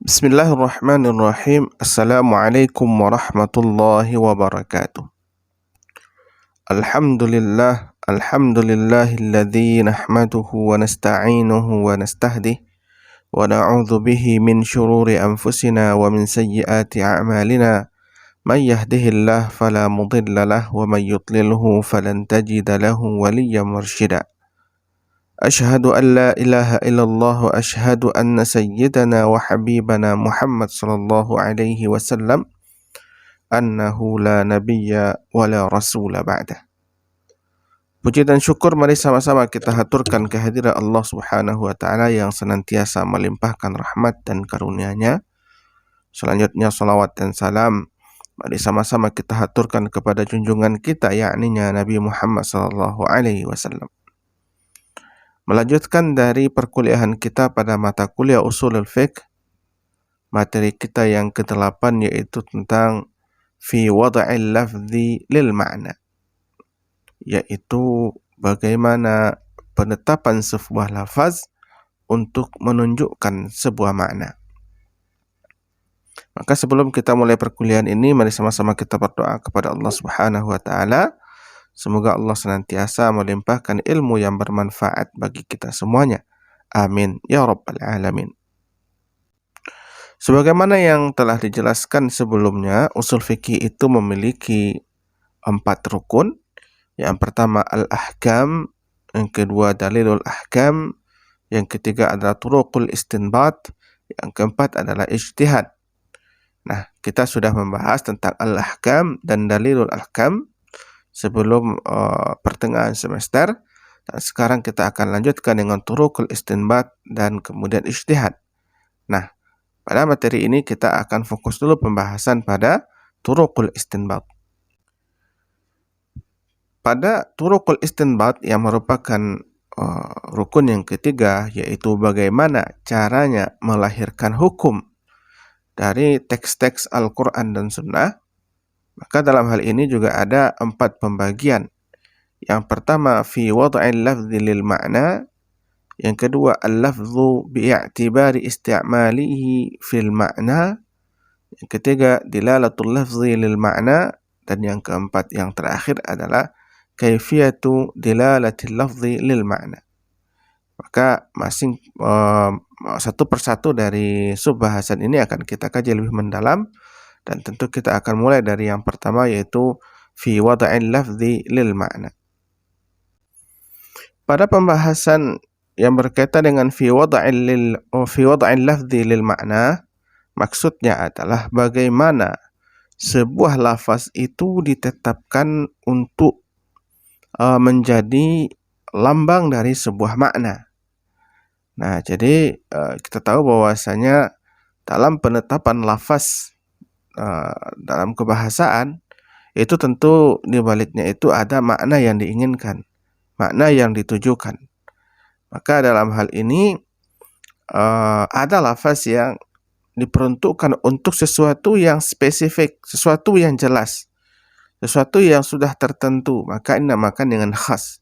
Bismillahirrahmanirrahim. Assalamualaikum warahmatullahi wabarakatuh. Alhamdulillahilladzi nahmaduhu wa nasta'inuhu wa nastahdih wa na'udzu bihi min syururi anfusina wa min sayyiati a'malina. May yahdihillahu fala mudilla lahu wa may yudlilhu falan tajida lahu waliyyan mursyida. Ashhadu an la ilaha illallah wa ashhadu anna sayyidana wa habibana Muhammad sallallahu alaihi wasallam annahu la nabiyya wa la rasula ba'dah. Puji dan syukur mari sama-sama kita haturkan kehadiran Allah Subhanahu wa taala yang senantiasa melimpahkan rahmat dan karunia-Nya. Selanjutnya salawat dan salam mari sama-sama kita haturkan kepada junjungan kita yakni Nabi Muhammad sallallahu alaihi wasallam. Melanjutkan dari perkuliahan kita pada mata kuliah Ushulul Fiqh, materi kita yang ke-8 yaitu tentang fi wada'il lafzi lil ma'na, yaitu bagaimana penetapan sebuah lafaz untuk menunjukkan sebuah makna. Maka sebelum kita mulai perkuliahan ini, mari sama-sama kita berdoa kepada Allah Subhanahu wa taala. Semoga Allah senantiasa melimpahkan ilmu yang bermanfaat bagi kita semuanya. Amin ya rabbal alamin. Sebagaimana yang telah dijelaskan sebelumnya, usul fikih itu memiliki 4 rukun. Yang pertama al-ahkam, yang kedua dalilul ahkam, yang ketiga adalah turuqul istinbat, yang keempat adalah ijtihad. Nah, kita sudah membahas tentang al-ahkam dan dalilul ahkam sebelum pertengahan semester, dan sekarang kita akan lanjutkan dengan turuqul istinbat dan kemudian ijtihad. Nah, pada materi ini kita akan fokus dulu pembahasan pada turuqul istinbat. Pada turuqul istinbat yang merupakan rukun yang ketiga, yaitu bagaimana caranya melahirkan hukum dari teks-teks Al-Quran dan Sunnah, maka dalam hal ini juga ada 4 pembagian. Yang pertama fi wad'il lafzi lil ma'na, yang kedua al-lafzu bi'i'tibari isti'malihi fil ma'na, yang ketiga dilalatul lafzi lil ma'na, dan yang keempat yang terakhir adalah kaifiyatu dilalatil lafzi lil ma'na. Maka satu persatu dari subbahasan ini akan kita kaji lebih mendalam. Dan tentu kita akan mulai dari yang pertama, yaitu fi wada'il lafzi lil ma'na. Pada pembahasan yang berkaitan dengan fi wada'il lafzi lil ma'na, maksudnya adalah bagaimana sebuah lafaz itu ditetapkan untuk menjadi lambang dari sebuah makna. Nah, jadi kita tahu bahwasanya dalam penetapan lafaz dalam kebahasaan itu tentu di baliknya itu ada makna yang diinginkan, makna yang ditujukan. Maka dalam hal ini ada lafaz yang diperuntukkan untuk sesuatu yang spesifik, sesuatu yang jelas, sesuatu yang sudah tertentu, maka ini dinamakan dengan khas.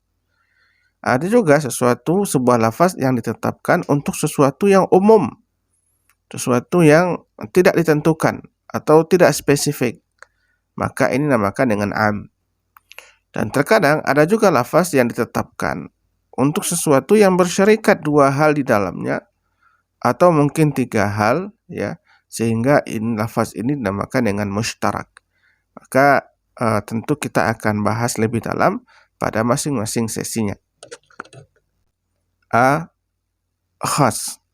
Ada juga sebuah lafaz yang ditetapkan untuk sesuatu yang umum, sesuatu yang tidak ditentukan atau tidak spesifik, maka ini dinamakan dengan am. Dan terkadang ada juga lafaz yang ditetapkan untuk sesuatu yang bersyarikat 2 hal di dalamnya, atau mungkin 3 hal, ya, sehingga lafaz ini dinamakan dengan mushtarak. Maka tentu kita akan bahas lebih dalam pada masing-masing sesinya. A. Khas.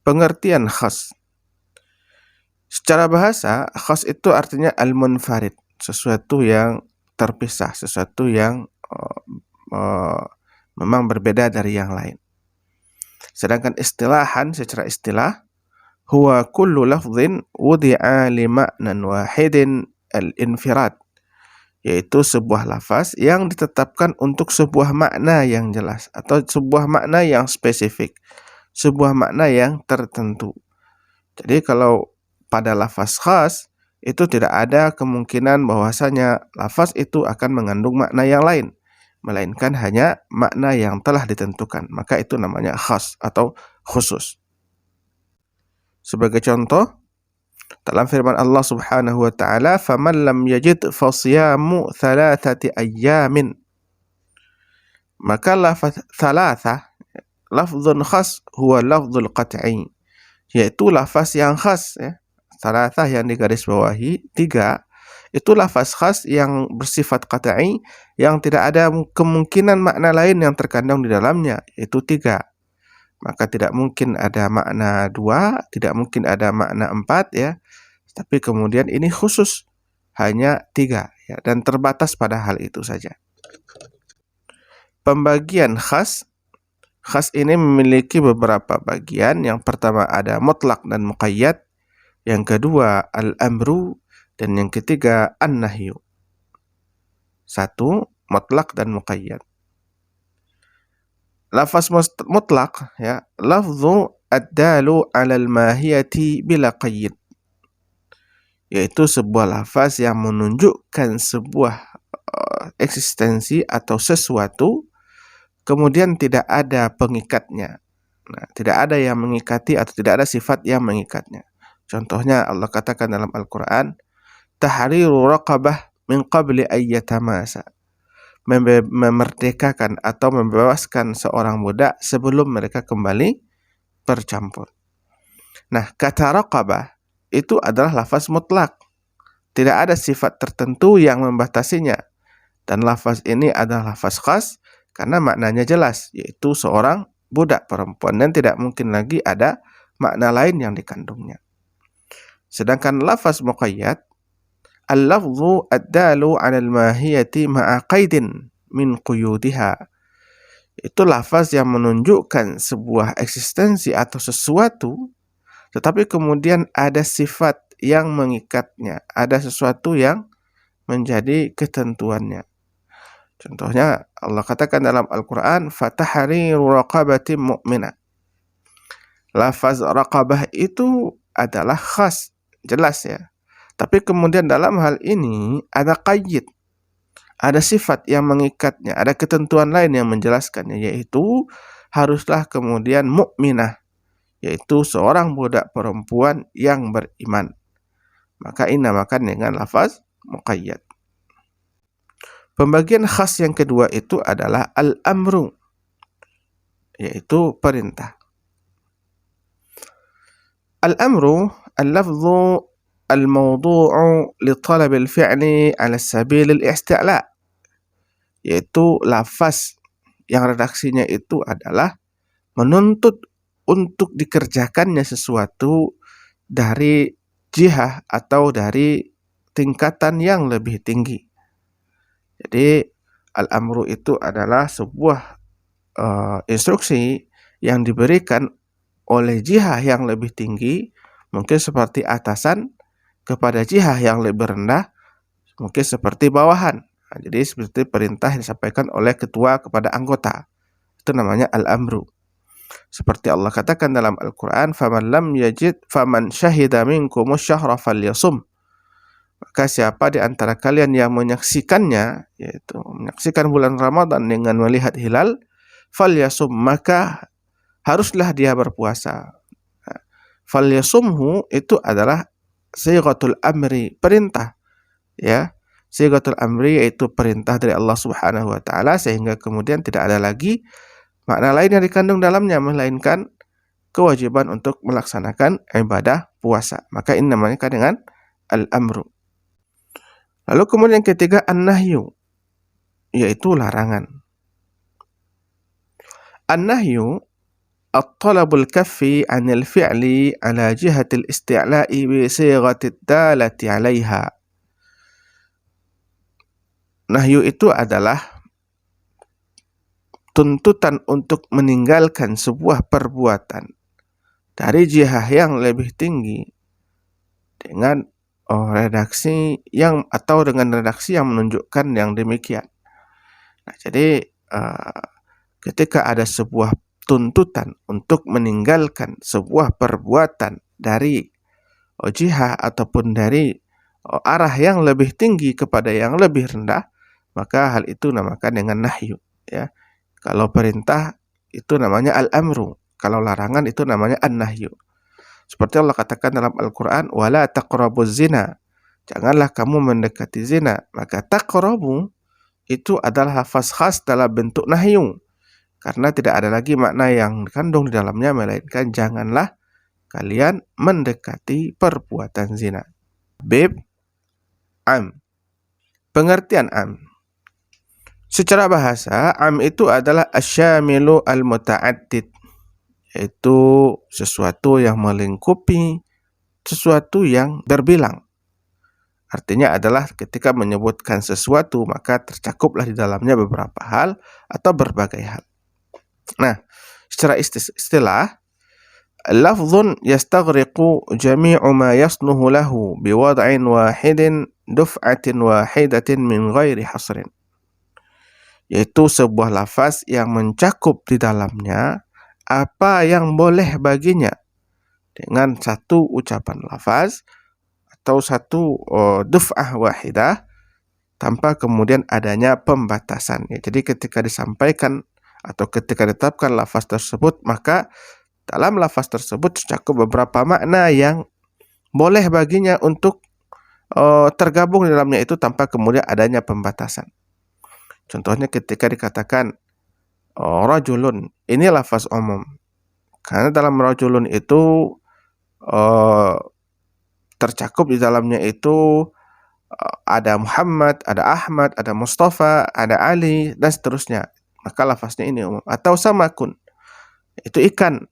Pengertian khas. Secara bahasa, khas itu artinya al-munfarid, sesuatu yang terpisah, sesuatu yang memang berbeda dari yang lain. Sedangkan secara istilah, huwa kullu lafzin wudi'a li ma'nan wahidin al-infirad, yaitu sebuah lafaz yang ditetapkan untuk sebuah makna yang jelas atau sebuah makna yang spesifik, sebuah makna yang tertentu. Jadi kalau pada lafaz khas itu tidak ada kemungkinan bahwasanya lafaz itu akan mengandung makna yang lain, melainkan hanya makna yang telah ditentukan. Maka itu namanya khas atau khusus. Sebagai contoh, dalam firman Allah Subhanahu wa taala, "Faman lam yajid fasiyamu thalathati ayyamin." Maka lafaz thalatha, lafzun khas huwa lafzul qat'i, yaitu lafaz yang khas ya. Thalatha yang digaris bawahi, 3, itu lafaz khas yang bersifat qat'i, yang tidak ada kemungkinan makna lain yang terkandung di dalamnya, yaitu 3. Maka tidak mungkin ada makna 2, tidak mungkin ada makna 4 ya. Tapi kemudian ini khusus hanya 3 ya, dan terbatas pada hal itu saja. Pembagian khas ini memiliki beberapa bagian. Yang pertama ada mutlak dan muqayyad, yang kedua al-amru, dan yang ketiga an-nahyu. 1. Mutlak dan muqayyad. Lafaz mutlak ya, lafzu ad-dalu 'alal mahiyati bila qayyid, yaitu sebuah lafaz yang menunjukkan sebuah eksistensi atau sesuatu, kemudian tidak ada pengikatnya. Nah, tidak ada yang mengikati atau tidak ada sifat yang mengikatnya. Contohnya Allah katakan dalam Al-Quran, tahriru raqabah min qabli ayyatamasa, memerdekakan atau membebaskan seorang budak sebelum mereka kembali bercampur. Nah, kata raqabah itu adalah lafaz mutlak. Tidak ada sifat tertentu yang membatasinya. Dan lafaz ini adalah lafaz khas karena maknanya jelas, yaitu seorang budak perempuan, dan tidak mungkin lagi ada makna lain yang dikandungnya. Sedangkan lafaz muqayyad, al-lafzu ad-dalu 'ala al-mahiyati ma'a qaidin min quyudiha. Itu lafaz yang menunjukkan sebuah eksistensi atau sesuatu, tetapi kemudian ada sifat yang mengikatnya, ada sesuatu yang menjadi ketentuannya. Contohnya Allah katakan dalam Al-Quran, fatahriru raqabatin mu'minah. Lafaz raqabah itu adalah khas, jelas ya. Tapi kemudian dalam hal ini ada qayyid, ada sifat yang mengikatnya, ada ketentuan lain yang menjelaskannya, yaitu haruslah kemudian mukminah, yaitu seorang budak perempuan yang beriman. Maka ini dinamakan dengan lafaz muqayyad. Pembagian khas yang kedua itu adalah al-amru, yaitu perintah. Al-amru al-lafzu al-mawdu'u li talab al-fi'li ala sabil al-isti'la, yaitu lafaz yang redaksinya itu adalah menuntut untuk dikerjakannya sesuatu dari jihah atau dari tingkatan yang lebih tinggi. Jadi al-amru itu adalah sebuah instruksi yang diberikan oleh jihah yang lebih tinggi, mungkin seperti atasan kepada jihah yang lebih rendah, mungkin seperti bawahan. Nah, jadi seperti perintah yang disampaikan oleh ketua kepada anggota. Itu namanya al-amru. Seperti Allah katakan dalam Al-Quran, faman lam yajid faman syahida minkumus syahra falyasum. Maka siapa di antara kalian yang menyaksikannya, yaitu menyaksikan bulan Ramadan dengan melihat hilal, falyasum, maka haruslah dia berpuasa. Nah, falyasumhu itu adalah sighatul amri, perintah. Ya, sighatul amri yaitu perintah dari Allah Subhanahu wa taala, sehingga kemudian tidak ada lagi makna lain yang dikandung dalamnya melainkan kewajiban untuk melaksanakan ibadah puasa. Maka ini namanya dengan al-amru. Lalu kemudian yang ketiga an-nahyu, yaitu larangan. An-nahyu at-talabul kaffi 'anil fi'li 'ala jihatil isti'la'i bi sighatid dalati 'alaiha. Nahyu itu adalah tuntutan untuk meninggalkan sebuah perbuatan dari jihah yang lebih tinggi dengan redaksi yang atau dengan redaksi yang menunjukkan yang demikian. Nah, jadi ketika ada sebuah tuntutan untuk meninggalkan sebuah perbuatan dari jihah ataupun dari arah yang lebih tinggi kepada yang lebih rendah, maka hal itu namakan dengan nahyu. Ya, kalau perintah itu namanya al-amru, kalau larangan itu namanya an-nahyu. Seperti Allah katakan dalam Al-Quran, wala taqrabuz zina. Janganlah kamu mendekati zina. Maka taqrabu itu adalah lafaz khas dalam bentuk nahyu. Karena tidak ada lagi makna yang dikandung di dalamnya, melainkan janganlah kalian mendekati perbuatan zina. Bab am. Pengertian am. Secara bahasa, am itu adalah asyamilu al-muta'addid, yaitu sesuatu yang melingkupi sesuatu yang berbilang. Artinya adalah ketika menyebutkan sesuatu, maka tercakuplah di dalamnya beberapa hal atau berbagai hal. Nah, secara istilah, lafzun yastaghriqu jami'u ma yasluhu lahu biwad'in wahidin duf'atin wahidatin min ghairi hasrin. Yaitu sebuah lafaz yang mencakup di dalamnya apa yang boleh baginya dengan satu ucapan lafaz atau satu duf'ah wahidah tanpa kemudian adanya pembatasan. Ya, jadi ketika disampaikan atau ketika ditetapkan lafaz tersebut, maka dalam lafaz tersebut tercakup beberapa makna yang boleh baginya untuk tergabung di dalamnya itu tanpa kemudian adanya pembatasan. Contohnya ketika dikatakan rajulun, ini lafaz umum. Karena dalam rajulun itu tercakup di dalamnya itu ada Muhammad, ada Ahmad, ada Mustafa, ada Ali, dan seterusnya. Maka lafaznya ini umum. Atau samakun, itu ikan.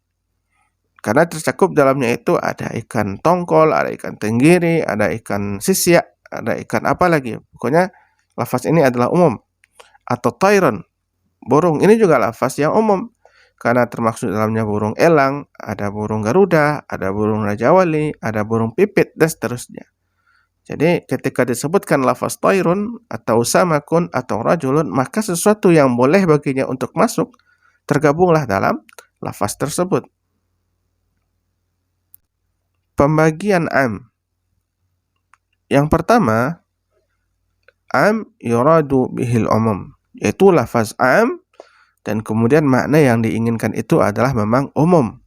Karena tercakup dalamnya itu ada ikan tongkol, ada ikan tenggiri, ada ikan sisya, ada ikan apa lagi. Pokoknya lafaz ini adalah umum. Atau tayran, burung, ini juga lafaz yang umum. Karena termasuk dalamnya burung elang, ada burung garuda, ada burung raja wali, ada burung pipit, dan seterusnya. Jadi ketika disebutkan lafaz tayrun atau samakun atau rajulun, maka sesuatu yang boleh baginya untuk masuk tergabunglah dalam lafaz tersebut. Pembagian am. Yang pertama, am yuradu bihil umum, yaitu lafaz am dan kemudian makna yang diinginkan itu adalah memang umum.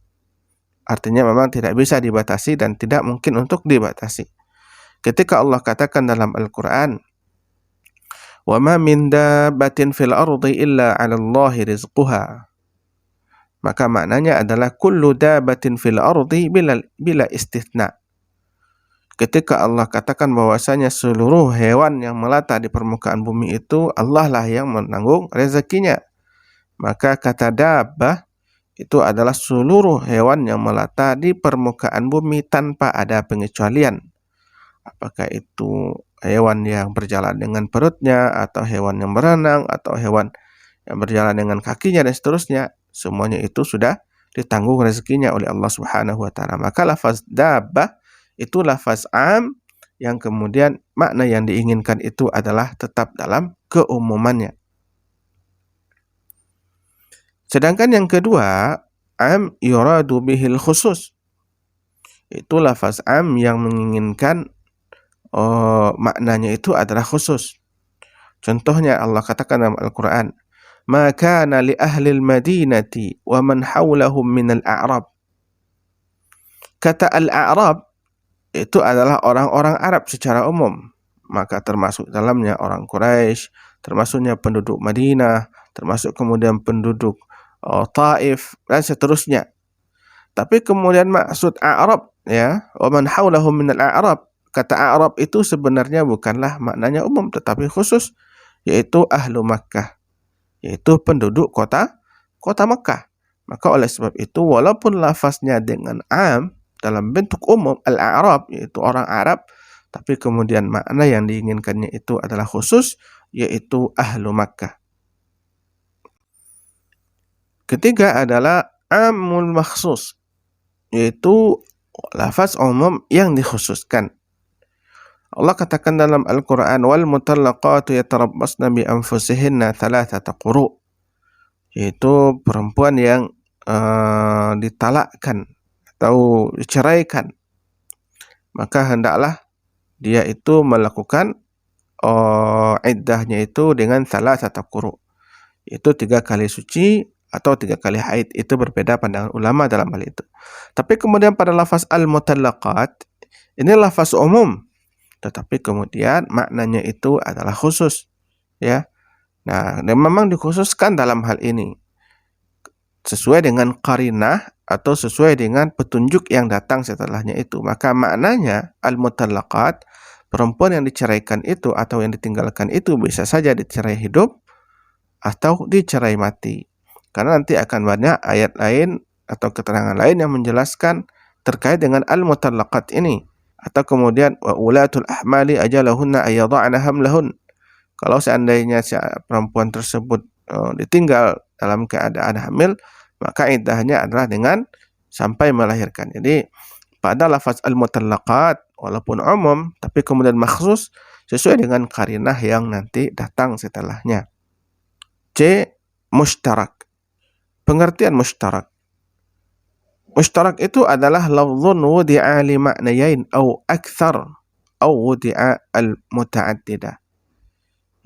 Artinya memang tidak bisa dibatasi dan tidak mungkin untuk dibatasi. Ketika Allah katakan dalam Al-Quran, وَمَا مِنْ دَابَّةٍ فِي الْأَرْضِ إِلَّا عَلَى اللَّهِ رِزْقُهَا. Maka maknanya adalah kullu dabatin fil ardi bila istithna. Ketika Allah katakan bahwasanya seluruh hewan yang melata di permukaan bumi itu Allah lah yang menanggung rezekinya. Maka kata dabbah itu adalah seluruh hewan yang melata di permukaan bumi tanpa ada pengecualian. Apakah itu hewan yang berjalan dengan perutnya, atau hewan yang berenang, atau hewan yang berjalan dengan kakinya, dan seterusnya. Semuanya itu sudah ditanggung rezekinya oleh Allah Subhanahu wa Ta'ala. Maka lafaz dabbah itu lafaz am yang kemudian makna yang diinginkan itu adalah tetap dalam keumumannya. Sedangkan yang kedua, am yuradu bihil khusus. Itu lafaz am yang menginginkan maknanya itu adalah khusus. Contohnya Allah katakan dalam Al-Quran, ma kana li ahli al-madinati wa man hawlahum min al-a'rab. Kata al-a'rab itu adalah orang-orang Arab secara umum. Maka termasuk dalamnya orang Quraisy, termasuknya penduduk Madinah, termasuk kemudian penduduk Taif, dan seterusnya. Tapi kemudian maksud A'rab, ya, wa man hawlahum min al-a'rab. Kata A'rab itu sebenarnya bukanlah maknanya umum, tetapi khusus, yaitu ahlu Makkah, yaitu penduduk kota Makkah. Maka oleh sebab itu, walaupun lafaznya dengan am dalam bentuk umum al-a'rab, yaitu orang Arab, tapi kemudian makna yang diinginkannya itu adalah khusus, yaitu ahlu Makkah. Ketiga adalah amul makhsus, yaitu lafaz umum yang dikhususkan. Allah katakan dalam Al-Quran, wal mutallaqatu yatarabbasna bi anfusihinna thalathata quru', yaitu perempuan yang ditalakkan atau diceraikan, maka hendaklah dia itu melakukan iddahnya itu dengan thalathata quru', yaitu 3 kali suci atau 3 kali haid. Itu berbeda pandangan ulama dalam hal itu. Tapi kemudian pada lafaz al-mutallaqat, ini lafaz umum, tetapi kemudian maknanya itu adalah khusus, ya. Nah, dan memang dikhususkan dalam hal ini sesuai dengan qarinah atau sesuai dengan petunjuk yang datang setelahnya itu. Maka maknanya al-mutallaqat, perempuan yang diceraikan itu atau yang ditinggalkan itu bisa saja dicerai hidup atau dicerai mati. Karena nanti akan banyak ayat lain atau keterangan lain yang menjelaskan terkait dengan al-mutallaqat ini. Atau kemudian wa ulatul ahmali ajalahunna ayyadha'na hamlahun. Kalau seandainya perempuan tersebut ditinggal dalam keadaan hamil, maka iddahnya adalah dengan sampai melahirkan. Jadi pada lafaz al-mutallaqat walaupun umum tapi kemudian makhsus sesuai dengan qarinah yang nanti datang setelahnya. C. Mushtarak. Pengertian mushtarak. Mushtarak itu adalah lafzun wudi'a li ma'nayain au akthar au wudi'a al-muta'addidah.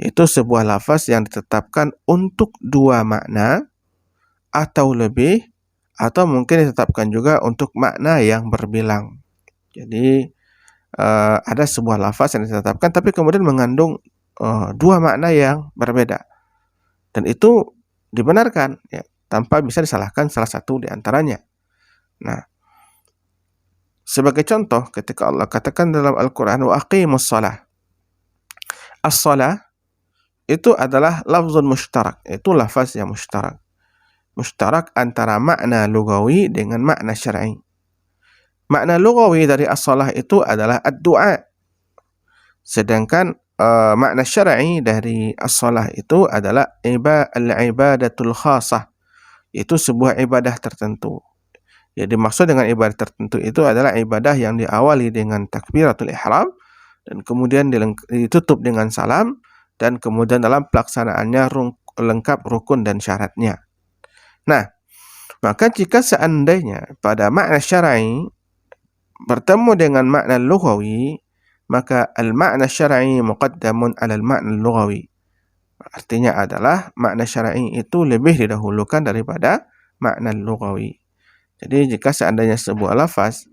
Itu sebuah lafaz yang ditetapkan untuk 2 makna atau lebih, atau mungkin ditetapkan juga untuk makna yang berbilang. Jadi ada sebuah lafaz yang ditetapkan tapi kemudian mengandung 2 makna yang berbeda. Dan itu dibenarkan, ya, tanpa bisa disalahkan salah satu di antaranya. Nah, sebagai contoh ketika Allah katakan dalam Al-Quran wa aqimus shalah. As-shalah itu adalah lafzun mushtarak, itu lafaz yang mushtarak. Mushtarak antara makna lugawi dengan makna syar'i. Makna lugawi dari as-shalah itu adalah ad-du'a. Sedangkan makna syar'i dari as-shalah itu adalah al-ibadatul khasah. Itu sebuah ibadah tertentu. Jadi maksud dengan ibadah tertentu itu adalah ibadah yang diawali dengan takbiratul ihram dan kemudian ditutup dengan salam dan kemudian dalam pelaksanaannya lengkap rukun dan syaratnya. Nah, maka jika seandainya pada makna syar'i bertemu dengan makna lughawi, maka al-makna syar'i muqaddamun 'ala al-makna lughawi. Artinya adalah makna syar'i itu lebih didahulukan daripada makna lughawi. Jadi jika seandainya sebuah lafaz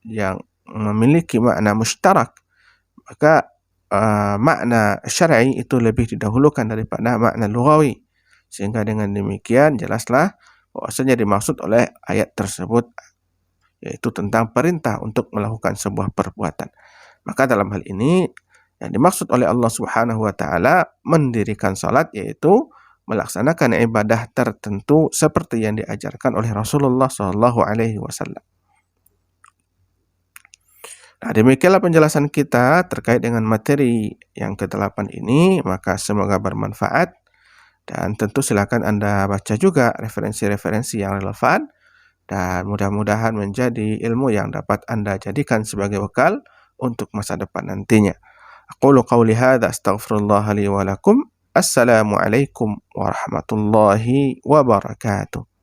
yang memiliki makna mushtarak, maka makna syar'i itu lebih didahulukan daripada makna lughawi. Sehingga dengan demikian jelaslah bahwasanya dimaksud oleh ayat tersebut yaitu tentang perintah untuk melakukan sebuah perbuatan. Maka dalam hal ini yang dimaksud oleh Allah Subhanahu wa taala mendirikan salat yaitu melaksanakan ibadah tertentu seperti yang diajarkan oleh Rasulullah sallallahu alaihi wasallam. Nah, demikianlah penjelasan kita terkait dengan materi yang ke-8 ini, maka semoga bermanfaat. Dan tentu silakan Anda baca juga referensi-referensi yang relevan dan mudah-mudahan menjadi ilmu yang dapat Anda jadikan sebagai bekal untuk masa depan nantinya. Aqulu qawli hadza astaghfirullah li wa lakum. Assalamualaikum warahmatullahi wabarakatuh.